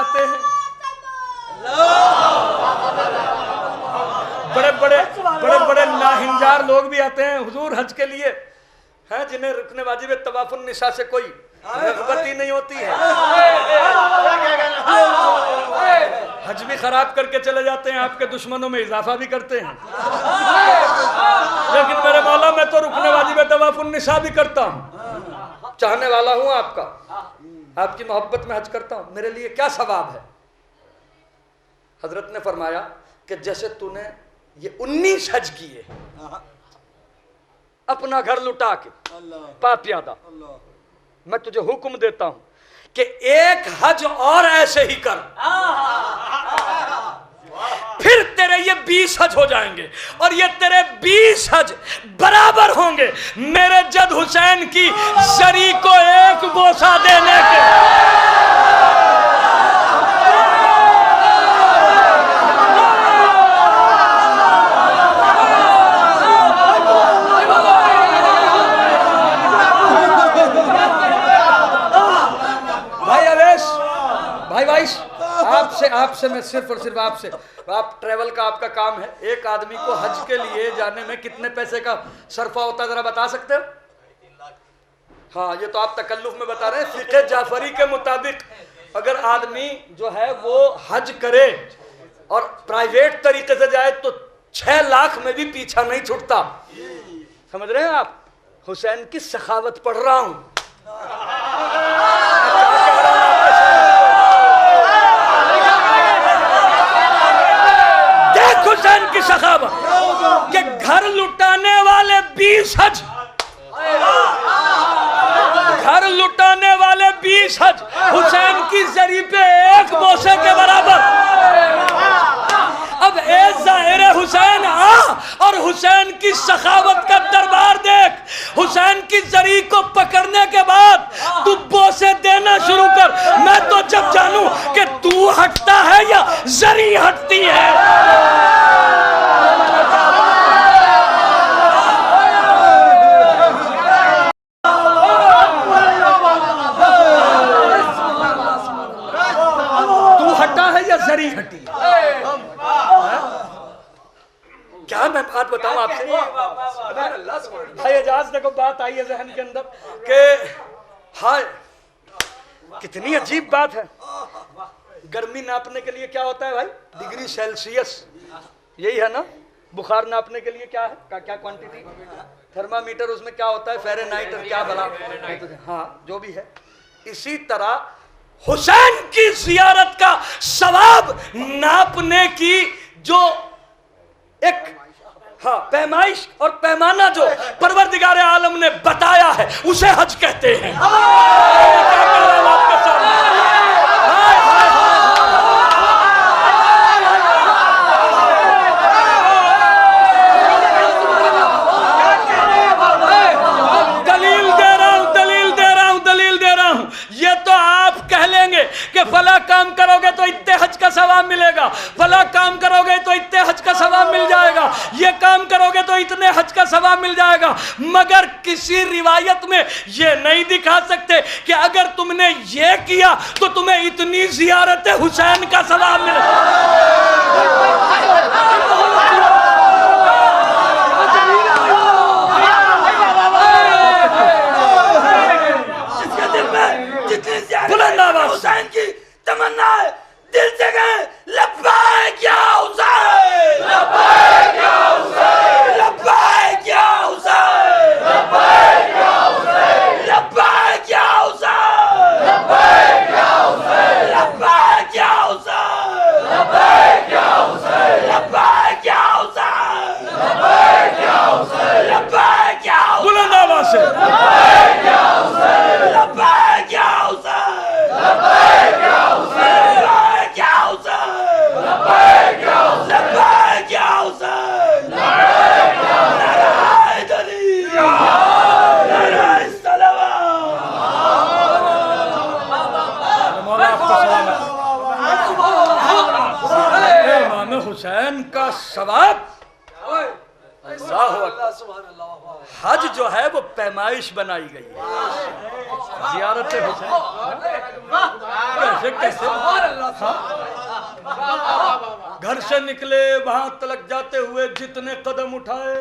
आते हैं, बड़े बड़े नाहिंजार लोग भी आते हैं हुजूर हज के लिए, हैं जिन्हें रुकने वाजिब तवाफुन निसा से कोई रग़बत नहीं होती है, हज भी खराब करके चले जाते हैं, आपके दुश्मनों में इजाफा भी करते हैं। लेकिन मेरे मौला मैं तो रुकने वाजिब तवाफुन निसा भी करता हूँ, चाहने वाला हूँ आपका, आपकी मोहब्बत में हज करता हूँ, मेरे लिए क्या सवाब है। हजरत ने फरमाया कि जैसे तूने ये 19 हज किए अपना घर लुटा के पापियादा, मैं तुझे हुक्म देता हूं कि एक हज और ऐसे ही कर, फिर तेरे ये 20 हज हो जाएंगे और ये तेरे 20 हज बराबर होंगे मेरे जद हुसैन की जरी को एक बोसा देने के। आपसे मैं सिर्फ और सिर्फ आपसे, आप ट्रैवल का आपका काम है, एक आदमी को हज के लिए जाने में कितने पैसे का सरफा होता है जरा बता सकते हो? हाँ, ये तो आप तकल्लुफ में बता रहे हैं। फिक़े जाफरी के मुताबिक अगर आदमी जो है वो हज करे और प्राइवेट तरीके से जाए तो 6 लाख में भी पीछा नहीं छूटता। समझ रहे हैं आप? हुसैन की सखावत पढ़ रहा हूं। हुसैन की सखावत के घर लुटाने वाले 20 हज, घर लुटाने वाले 20 हज हुसैन की जरी पे एक बोसे के बराबर। अब ए ज़ाहिर हुसैन आ और हुसैन की सखावत का दरबार देख। हुसैन की जरी को पकड़ने के बाद तू बोसे देना शुरू कर, मैं तो जब जानू कि तू हटता है या जरी हटती है। जरी हटी क्या मैं बात बताऊं आपसे? भाई एजाज देखो बात आई है जहन के अंदर कि हाय कितनी अजीब बात है। गर्मी नापने के लिए क्या होता है भाई? डिग्री सेल्सियस, यही है ना? बुखार नापने के लिए क्या है, क्या क्वांटिटी? थर्मामीटर, उसमें क्या होता है? फ़ारेनहाइट और क्या भला, हाँ जो भी है। इसी तरह हुसैन की जियारत का सवाब नापने की जो एक पैमाइश और पैमाना जो परवरदिगार आलम ने बताया है उसे हज कहते हैं। कि फला काम करोगे तो इतने हज का सवाब मिलेगा, फला काम करोगे तो इतने हज का सवाब मिल जाएगा, ये काम करोगे तो इतने हज का सवाब मिल जाएगा, मगर किसी रिवायत में ये नहीं दिखा सकते कि अगर तुमने ये किया तो तुम्हें इतनी जियारत हुसैन का सवाब मिलेगा। हुसैन की तमन्ना है, दिल से गए लब्बैक या हुसैन, लब्बैक या हुसैन, लब्बैक या हुसैन, लब्बैक या हुसैन, लब्बैक या हुसैन, लब्बैक या हुसैन, लब्बैक या हुसैन, लब्बैक या हुसैन, लब्बैक या हुसैन, लब्बैक या हुसैन, लब्बैक या हुसैन, बुलंद आवाज से लब्बैक या हुसैन, लब्बैक या हुसैन, लब्बैक या हुसैन, लब्बैक या हुसैन, लब्बैक या हुसैन, लब्बैक या हुसैन, लब्बैक या हुसैन, नाराए तकबीर, नाराए सलावत। मौला आपको सलाम है। इमाम हुसैन का सवाब हज जो है वो पैमाइश बनाई गई है। जियारत हुसैन कैसे कैसे घर से निकले, वहां तलक जाते हुए जितने कदम उठाए,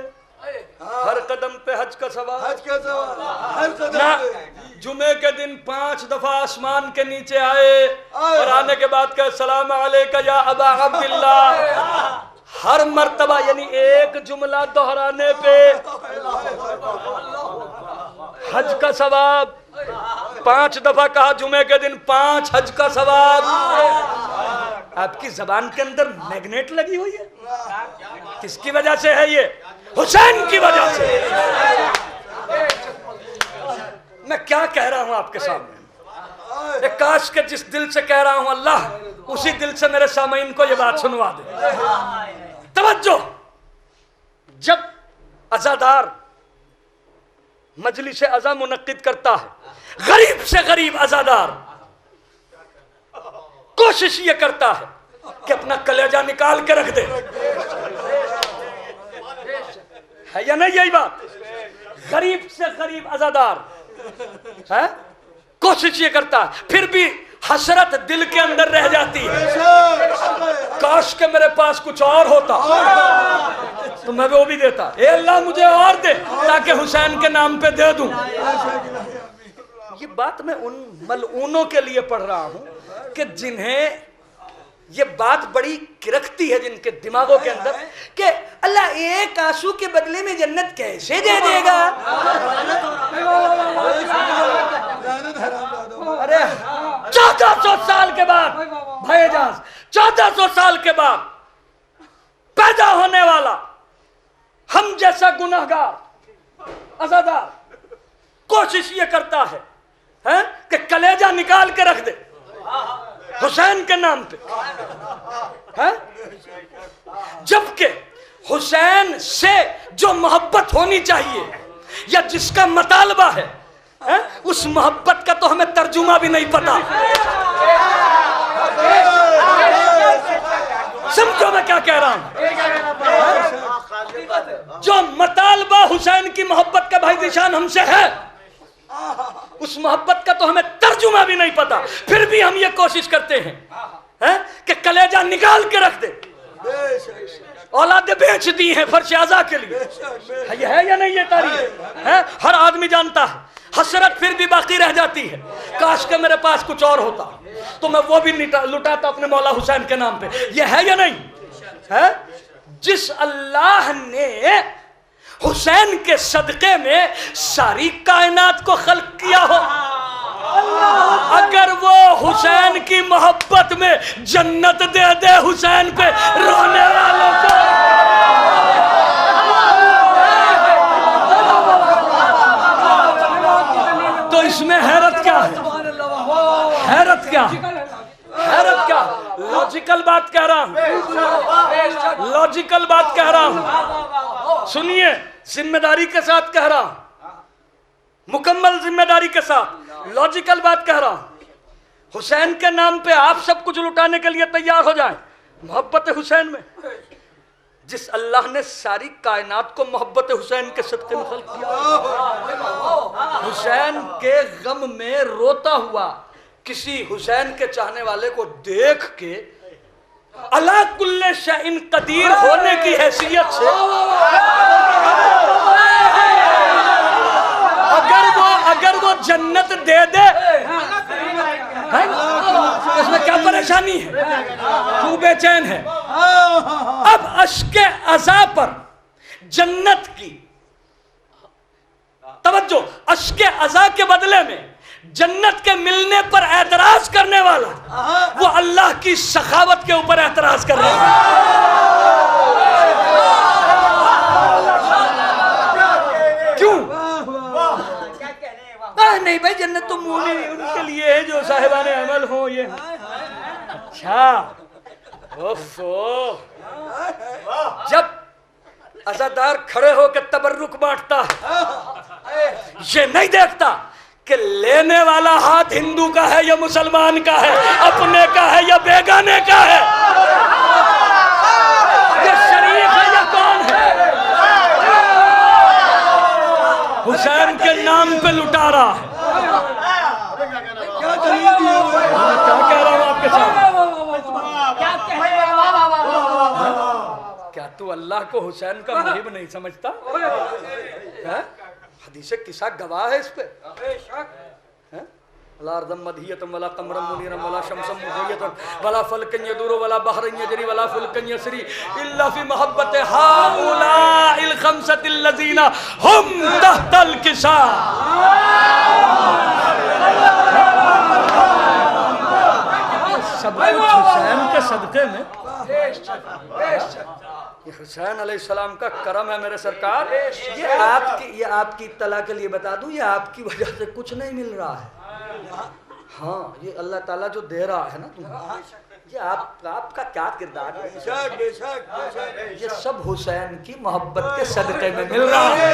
हर कदम पे हज का सवाल, हर कदम। जुमे के दिन 5 दफा आसमान के नीचे आए और आने के बाद कहे सलाम अलैका या अबा अब्दुल्लाह। हर मर्तबा यानी एक जुमला दोहराने पे हज का सवाब। 5 दफा कहा जुमे के दिन, 5 हज का सवाब। आपकी जबान के अंदर मैग्नेट लगी हुई है। किसकी वजह से है ये? हुसैन की वजह से। मैं क्या कह रहा हूं आपके सामने, एक काश के जिस दिल से कह रहा हूं अल्लाह उसी दिल से मेरे सामईन को ये बात सुनवा दे। तवज्जो, जब अज़ादार मजलिस अज़ा मुनक्किद करता है, गरीब से गरीब अज़ादार कोशिश ये करता है कि अपना कलेजा निकाल के रख दे, है या नहीं? यही बात, गरीब से गरीब अज़ादार है, कोशिश ये करता है, फिर भी हसरत दिल के अंदर रह जाती है, काश के मेरे पास कुछ और होता तो मैं वो भी देता। ए अल्लाह मुझे और दे ताकि हुसैन के नाम पे दे दूं। ये बात मैं उन मलऊनों के लिए पढ़ रहा हूं कि जिन्हें ये बात बड़ी किरकती है, जिनके दिमागों के अंदर कि अल्लाह एक आंसू के बदले में जन्नत कैसे दे देगा। अरे 1400 साल के बाद भाईजान, 1400 साल के बाद पैदा होने वाला हम जैसा गुनाहगार अज़ादार कोशिश ये करता है कि कलेजा निकाल के रख दे हुसैन के नाम पे, है? जबकि हुसैन से जो मोहब्बत होनी चाहिए या जिसका मतालबा है, उस मोहब्बत का तो हमें तर्जुमा भी नहीं पता। समझो मैं क्या कह रहा हूं? जो मतालबा हुसैन की मोहब्बत का भाई निशान हमसे है, उस मोहब्बत का तो हमें तर्जुमा भी नहीं पता, फिर भी हम ये कोशिश करते हैं कि कलेजा निकाल के रख दे। औलादे बेच दी हैं फर्श आज़ा के लिए, ये है या नहीं? ये तारीख है, हर आदमी जानता है। हसरत फिर भी बाकी रह जाती है, काश के मेरे पास कुछ और होता तो मैं वो भी लुटाता अपने मौला हुसैन के नाम पे। ये है या नहीं? है? जिस अल्लाह ने हुसैन के सदक़े में सारी कायनात को खल्क किया हो, अगर वो हुसैन की मोहब्बत में जन्नत दे दे हुसैन पे रोने वालों को, तो इसमें हैरत क्या है? हैरत क्या? हैरत क्या? लॉजिकल बात कह रहा हूं, लॉजिकल बात कह रहा हूं, सुनिए, जिम्मेदारी के साथ कह रहा हूं, मुकम्मल जिम्मेदारी के साथ लॉजिकल बात कह रहा हूं। हुसैन के नाम पे आप सब कुछ लुटाने के लिए तैयार हो जाएं मोहब्बत हुसैन में। जिस अल्लाह ने सारी कायनात को मोहब्बत हुसैन के सदक़े में खल्क़ किया, हुसैन के गम में रोता हुआ किसी हुसैन के चाहने वाले को देख के अला कुल्ले शैइन कदीर होने की हैसियत से अगर वो जन्नत दे दे, इसमें क्या परेशानी है? तू बेचैन है। अब अश्के अज़ा पर जन्नत की तवज्जो, अश्के अज़ा के बदले में जन्नत के मिलने पर एतराज करने वाला वो अल्लाह की सखावत के ऊपर एतराज कर रहा है। क्यों? नहीं भाई, जन्नत तो मोमिन उनके लिए है जो साहिबाने अमल हो। ये अच्छा, ओफो, जब अज़ादार खड़े होकर तबर्रुक बांटता है, ये नहीं देखता कि लेने वाला हाथ हिंदू का है या मुसलमान का है, अपने का है या बेगाने का है, ये शरीफ है या कौन है? हुसैन के नाम पे लुटा रहा है। क्या कह रहा हूँ आपके साथ? क्या तू अल्लाह को हुसैन का मुहिब नहीं समझता है? हदीस किस्सा गवाह है इस पे। वला अर्दम मदहियतम वला कमरम मुनीरम वला शमसम मुहय्यतम वला फलकन यदूर वला बहरन यजरी वला फुलकन यसरी इल्ला फी मोहब्बत हाउलाइल खमसतिल लजीना हम तहतल किसा। सब कुछ हुसैन के सदके में। ये हुसैन अलैहिस्सलाम का करम है मेरे सरकार। ये आपकी इत्तला के लिए बता दूं, ये आपकी वजह से कुछ नहीं मिल रहा है। हाँ, ये अल्लाह ताला जो दे रहा है ना तुम्हें, ये आपका क्या किरदार है, ये सब हुसैन की मोहब्बत के सदके में मिल रहा है।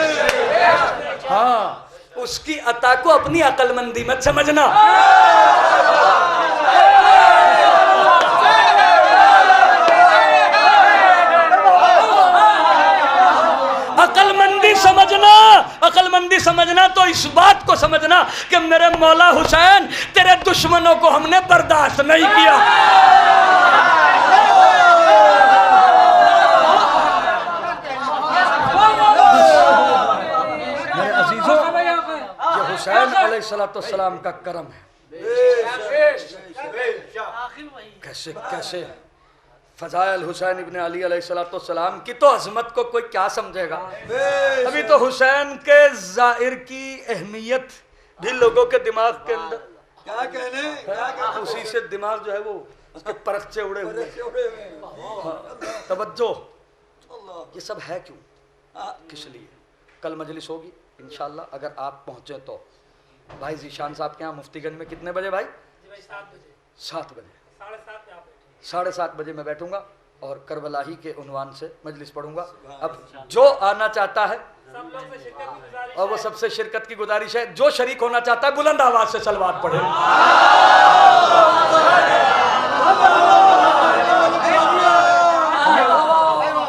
हाँ, उसकी अता को अपनी अक्लमंदी मत समझना। अकलमंदी समझना तो इस बात को समझना कि मेरे मौला हुसैन तेरे दुश्मनों को हमने बर्दाश्त नहीं किया। मेरे अजीजों, ये हुसैन अलैहिस्सलाम का करम है। कैसे कैसे फजाइल हुसैन इब्ने अली अलैहिस्सलाम की तो अजमत को कोई क्या समझेगा। अभी तो हुसैन के जाहिर की अहमियत भी लोगों के दिमाग के अंदर क्या कहने, उसी से दिमाग जो है वो उसके परखचे उड़े हुए। तवज्जो, ये सब है क्यों, किस लिए? कल मजलिस होगी इंशाल्लाह, अगर आप पहुंचे तो। भाई जीशान साहब के यहाँ मुफ्तीगंज में कितने बजे भाई? 7 बजे। 7:30 बजे मैं बैठूंगा और करबला ही के उन्वान से मजलिस पढ़ूंगा। अब जो आना चाहता है और वो सबसे शिरकत की गुजारिश है, जो शरीक होना चाहता है बुलंद आवाज से सलवात पढ़े।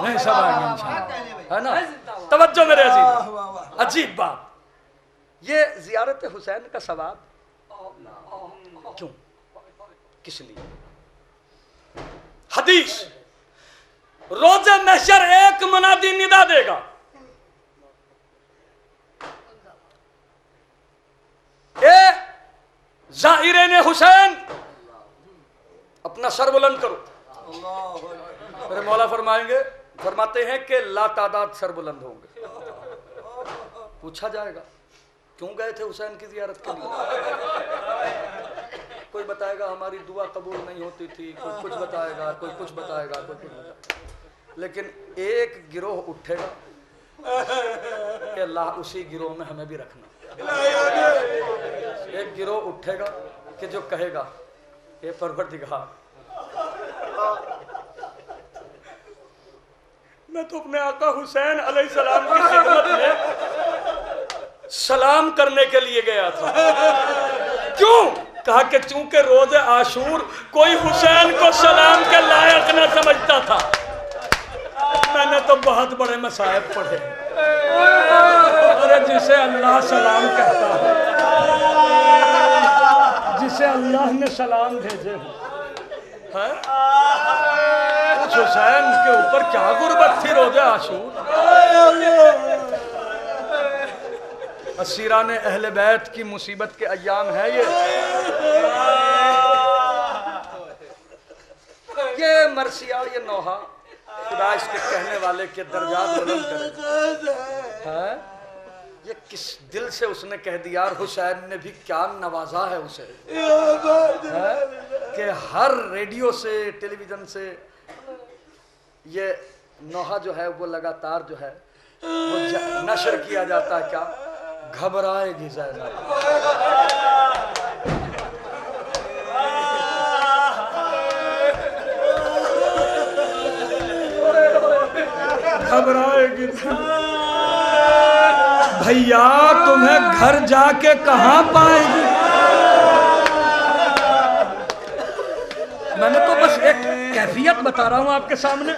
नहीं, सब आएंगे इंशाल्लाह, है ना? तवज्जो मेरे अजीज। अजीब बात, ये जियारत हुसैन का सवाब क्यों, किस लिए? हदीस, रोज़े महशर एक मुनादी निदा देगा, ए ज़ाहिरीन हुसैन अपना सर बुलंद करो। मेरे मौला फरमाते हैं कि ला तादाद सर बुलंद होंगे। पूछा जाएगा क्यों गए थे हुसैन की जियारत के लिए? कोई बताएगा हमारी दुआ कबूल नहीं होती थी, कोई कुछ बताएगा, कोई कुछ बताएगा, कोई कुछ बताएगा। लेकिन एक गिरोह उठेगा कि अल्लाह उसी गिरोह में हमें भी रखना। एक गिरोह उठेगा कि जो कहेगा ये परवरदिगार, मैं तो अपने आका हुसैन अलैहिस्सलाम की खिदमत में सलाम करने के लिए गया था। क्यों? कहा कि चूंकि रोज़े आशूर कोई हुसैन को सलाम के लायक न समझता था। मैंने तो बहुत बड़े मसाइब पढ़े, अरे जिसे अल्लाह सलाम कहता है, जिसे अल्लाह ने सलाम भेजे हैं, हुसैन के ऊपर क्या गुर्बत थी रोज़े आशूर। असीरान अहले बैत की मुसीबत के अय्याम है ये मरसिया, ये नौहा, खुदा इसके कहने वाले के दर्जात बुलंद करे। ये किस दिल से उसने कह दिया, और हुसैन ने भी क्या नवाजा है उसे, कि हर रेडियो से, टेलीविजन से ये नौहा जो है वो लगातार जो है वो नशर किया जाता है। क्या घबराएगी ज़ैनब, घबराएगी भैया, तुम्हें घर जाके कहाँ पाएगी। मैंने तो बस एक कैफियत बता रहा हूं आपके सामने।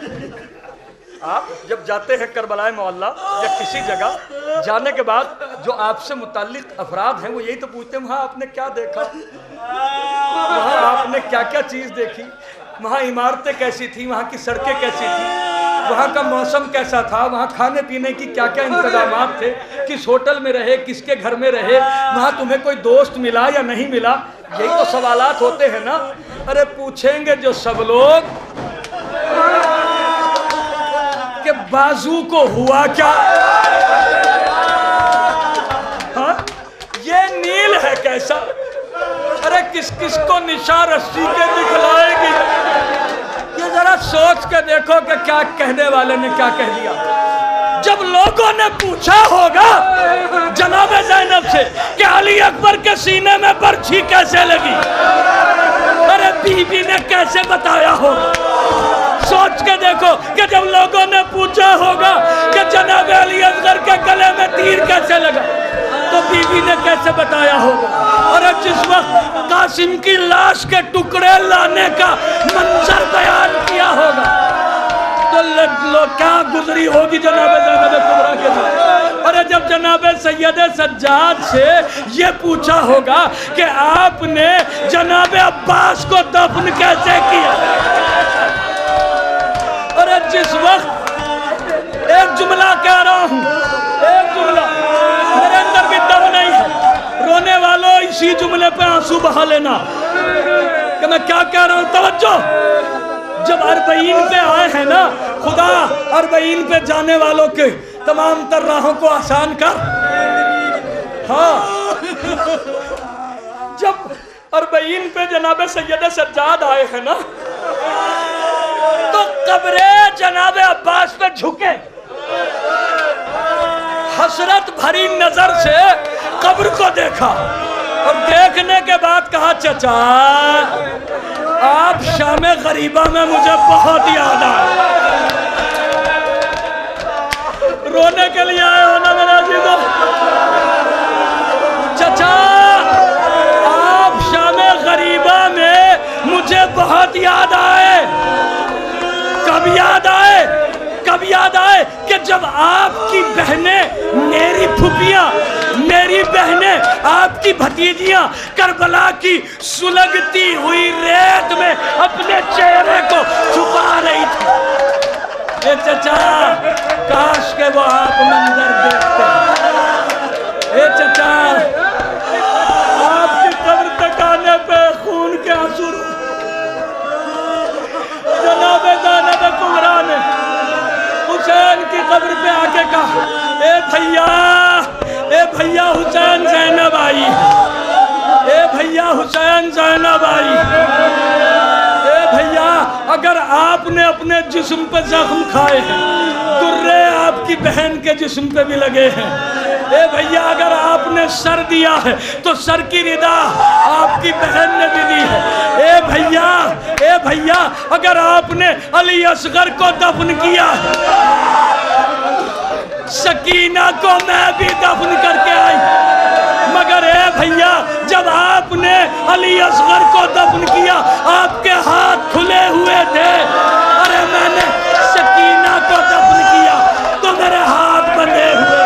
आप जब जाते हैं करबलाए मोहल्ला या किसी जगह, जाने के बाद जो आपसे मुताल्लिक अफराद हैं वो यही तो पूछते हैं वहाँ आपने क्या देखा, वहाँ आपने क्या क्या चीज़ देखी, वहाँ इमारतें कैसी थी, वहाँ की सड़कें कैसी थी, वहाँ का मौसम कैसा था, वहाँ खाने पीने की क्या क्या इंतजामात थे, किस होटल में रहे, किसके घर में रहे, वहाँ तुम्हें कोई दोस्त मिला या नहीं मिला। यही तो सवालात होते हैं ना। अरे पूछेंगे जो सब लोग कि बाजू को हुआ क्या, हाँ ये नील है कैसा, अरे किस किस को निशा रस्सी के दिखलाएगी। ये जरा सोच के देखो कि क्या कहने वाले ने क्या कह दिया। जब लोगों ने पूछा होगा जनाब ज़ैनब से कि अली अकबर के सीने में बर्छी कैसे लगी, अरे बीबी ने कैसे बताया होगा। सोच के देखो कि जब लोगों ने पूछा होगा कि जनाब अली असगर के गले में तीर कैसे लगा, तो बीबी ने कैसे बताया होगा। और जिस वक्त कासिम की लाश के टुकड़े लाने का मंजर बयान किया होगा तो लोग क्या गुजरी होगी जनाब ज़ैनब कुबरा के साथ। और जब जनाब सैयद सज्जाद से ये पूछा होगा कि आपने जनाब अब्बास को दफन कैसे किया, और जिस वक्त एक जुमला कह रहा हूँ, एक जुमला मेरे अंदर भी दम नहीं है, रोने वालों इसी जुमले पे आंसू बहा लेना कि मैं क्या कह रहा हूँ। तवज्जो, जब अरबईन पे आए हैं ना, खुदा अरबईन पे जाने वालों के तमाम तर राहों को आसान कर। हाँ, जब अरबईन पे जनाब सैयद सज्जाद आए हैं ना, तो कब्रे जनाब अब्बास पे झुके, हसरत भरी नजर से कब्र को देखा और देखने के बाद कहा चचा आप शामे गरीबा में मुझे बहुत याद आए। रोने के लिए आए हो ना मेरे अजीजों। चचा आप शामे गरीबा में मुझे बहुत याद आए। कब याद आए, कब याद आए कि जब आपकी बहनें, मेरी फुफियां, मेरी बहनें, आपकी भतीजियां करबला की सुलगती हुई रेत में अपने चेहरे को छुपा रही थी। ए चचा काश के वो आप मंजर देखते। ए चचा आपकी कब्र तक आने पे खून के आंसू। जनाब ज़ैनब कुबरा ने हुसैन की कब्र पे आके कहा, ए भैया हुसैन ज़ैनब आई, ए भैया हुसैन ज़ैनब आई। ए भैया अगर आपने अपने जिस्म पे जख्म खाए हैं, दुर्रे आपकी बहन के जिस्म पे भी लगे हैं। ए भैया अगर आपने सर दिया है तो सर की रिदा आपकी बहन ने भी दी है। ए भैया अगर आपने अली असगर को दफन किया है, सकीना को मैं भी दफन करके आई। मगर ए भैया जब आपने अली असगर को दफन किया आपके हाथ खुले हुए थे, अरे मैंने सकीना को दफन किया तो मेरे हाथ बंधे हुए।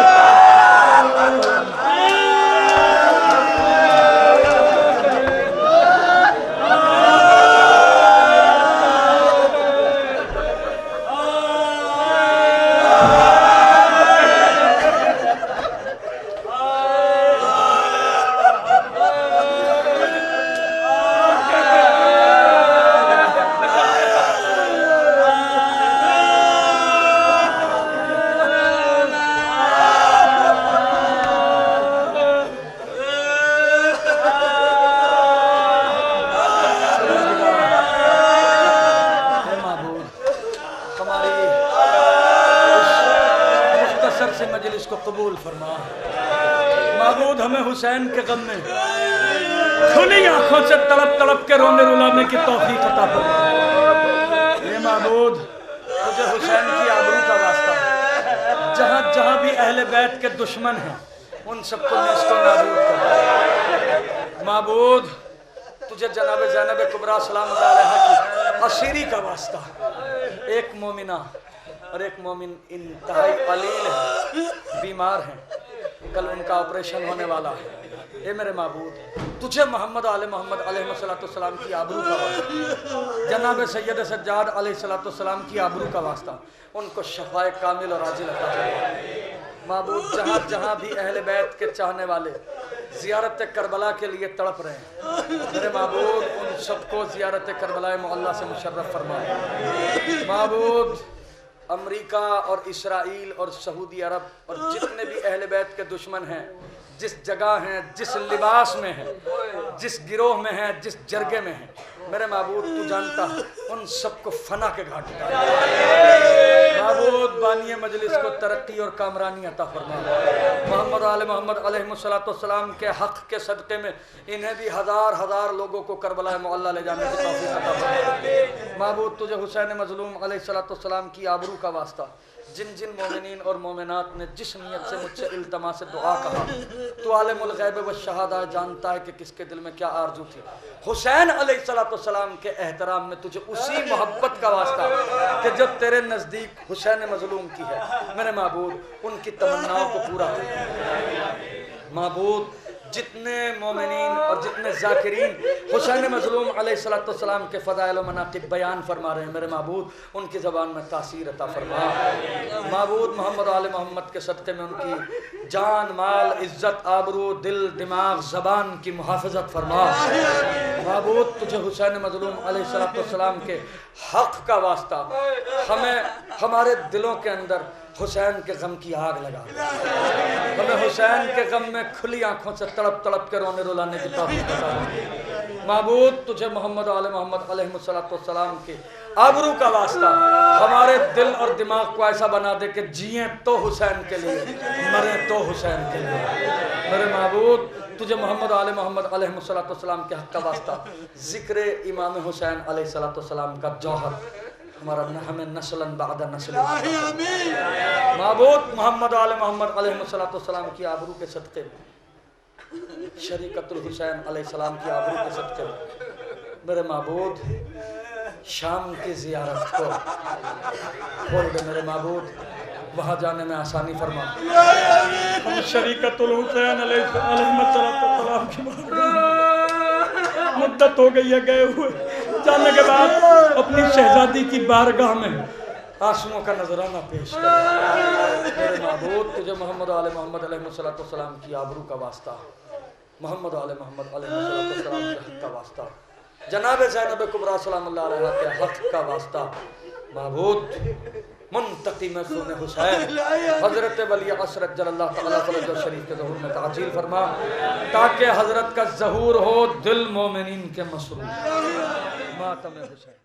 हुसैन के गम में खुली आंखों से तड़प तड़प के रोने रुलाने की तौफीक अता फरमा। ये माबूद तुझे हुसैन की आबरू का वास्ता, जहाँ जहाँ भी अहले बैत के दुश्मन हैं उन सबको नेस्तो नाबूद कर। माबूद तुझे जनाब ज़ैनब कुबरा सलाम अलैहा की असीरी का वास्ता, एक मोमिना और एक मोमिन इंतहाई अलील है, बीमार हैं, कल उनका ऑपरेशन होने वाला है। ए मेरे माबूद, तुझे मोहम्मद आले मोहम्मद अलैहिस्सलाम की आबरू का वास्ता, जनाब सैयद सज्जाद अलैहिस्सलाम की आबरू का वास्ता, उनको शफाए कामिल और आजिल अता फरमा। माबूद, जहाँ जहाँ भी अहले बैत के चाहने वाले ज़ियारत करबला के लिए तड़प रहे हैं, मेरे माबूद उन सबको ज़ियारत करबला मुअल्ला से मुशर्रफ फरमा। माबूद, अमेरिका और इसराइल और सऊदी अरब और जितने भी अहले बैत के दुश्मन हैं, जिस जगह हैं, जिस लिबास में हैं, जिस गिरोह में हैं, जिस जरगे में हैं, मेरे माबूद तू जानता है, उन सबको फना के घाट उतार। माबूद, बानिए मजलिस को तरक्की और कामरानी अता फरमा। मोहम्मद आले मोहम्मद अलैहिस्सलाम के हक़ के सदक़े में इन्हें भी हज़ार हज़ार लोगों को करबला मुअल्ला ले जाने की तौफ़ीक़ अता फरमा। माबूद, तुझे हुसैन मज़लूम अलैहिस्सलाम की आबरू का वास्ता, जिन जिन मोमिनीन और मोमिनात ने जिस नियत से मुझसे इल्तमा से दुआ कहा, तो आलिमुल गैब व शहादा जानता है कि किसके दिल में क्या आरजू थी। हुसैन अलैहिस्सलाम के एहतराम में तुझे उसी मोहब्बत का वास्ता कि जो तेरे नज़दीक हुसैन मज़लूम की है, मेरे माबूद उनकी तमन्नाओं को पूरा कर। माबूद, जितने मोमिनीन और जितने ज़ाकिरीन हुसैन मज़लूम अलैहिस्सलाम के फ़ज़ाइल व मनाक़िब बयान फरमा रहे हैं, मेरे माबूद उनकी ज़बान में तासीर अता फरमा। माबूद, मोहम्मद आले मोहम्मद के सदक़े में उनकी जान, माल, इज़्ज़त, आबरू, दिल, दिमाग, ज़बान की मुहाफ़ज़त फरमा। माबूद, तुझे हुसैन मज़लूम अलैहिस्सलाम के हक़ का वास्ता, हमें हमारे दिलों के अंदर हुसैन के गम की आग लगा, हमें हुसैन के गम में खुली आंखों से तड़प तड़प के रोने रुलाने की तौफीक अता फरमा। माबूद, तुझे मोहम्मद आले मोहम्मद अलैहिस्सलाम के आबरू का वास्ता, हमारे दिल और दिमाग को ऐसा बना दे कि जिए तो हुसैन के लिए, मरे तो हुसैन के लिए। मेरे माबूद, तुझे मोहम्मद आले मोहम्मद अलैहिस्सलाम के हक़ का वास्ता, ज़िक्र इमाम हुसैन अलैहिस्सलाम का जौहर हमारा हमें नस्लन बाद नस्ल। माबूद, मोहम्मद आले मोहम्मद अलैहिस्सलाम की आबरू के सदक़े में, शरीकतुल हुसैन अलैहिस्सलाम की आबरू के सदक़े में, मेरे माबूद शाम की ज़ियारत को खोल दे। मेरे माबूद, वहाँ जाने में आसानी फरमा। हम शरीकतुल हुसैन अलैहिस्सलाम की मुद्दत हो गई है गए हुए, जाने के बाद अपनी शहजादी की बारगाह में आंसुओं का नजराना पेश कर। मेरे माबूद, तुझे मोहम्मद आले मोहम्मद अलैहिस्सलाम की आबरू का वास्ता, मोहम्मद आले मोहम्मद अलैहिस्सलाम के हक़ का वास्ता, जनाब ज़ैनब कुबरा सलामुल्लाह अलैहा के हक़ का वास्ता, माबूद मुंतक़िम फ़ुन हुसैन हज़रत वली असर जल्लल्लाहु तआला फ़रज शरीफ के ज़हूर में ताजील फरमा, ताकि हज़रत का ज़हूर हो दिल मोमिनीन के मसरूर। मातम हुसैन।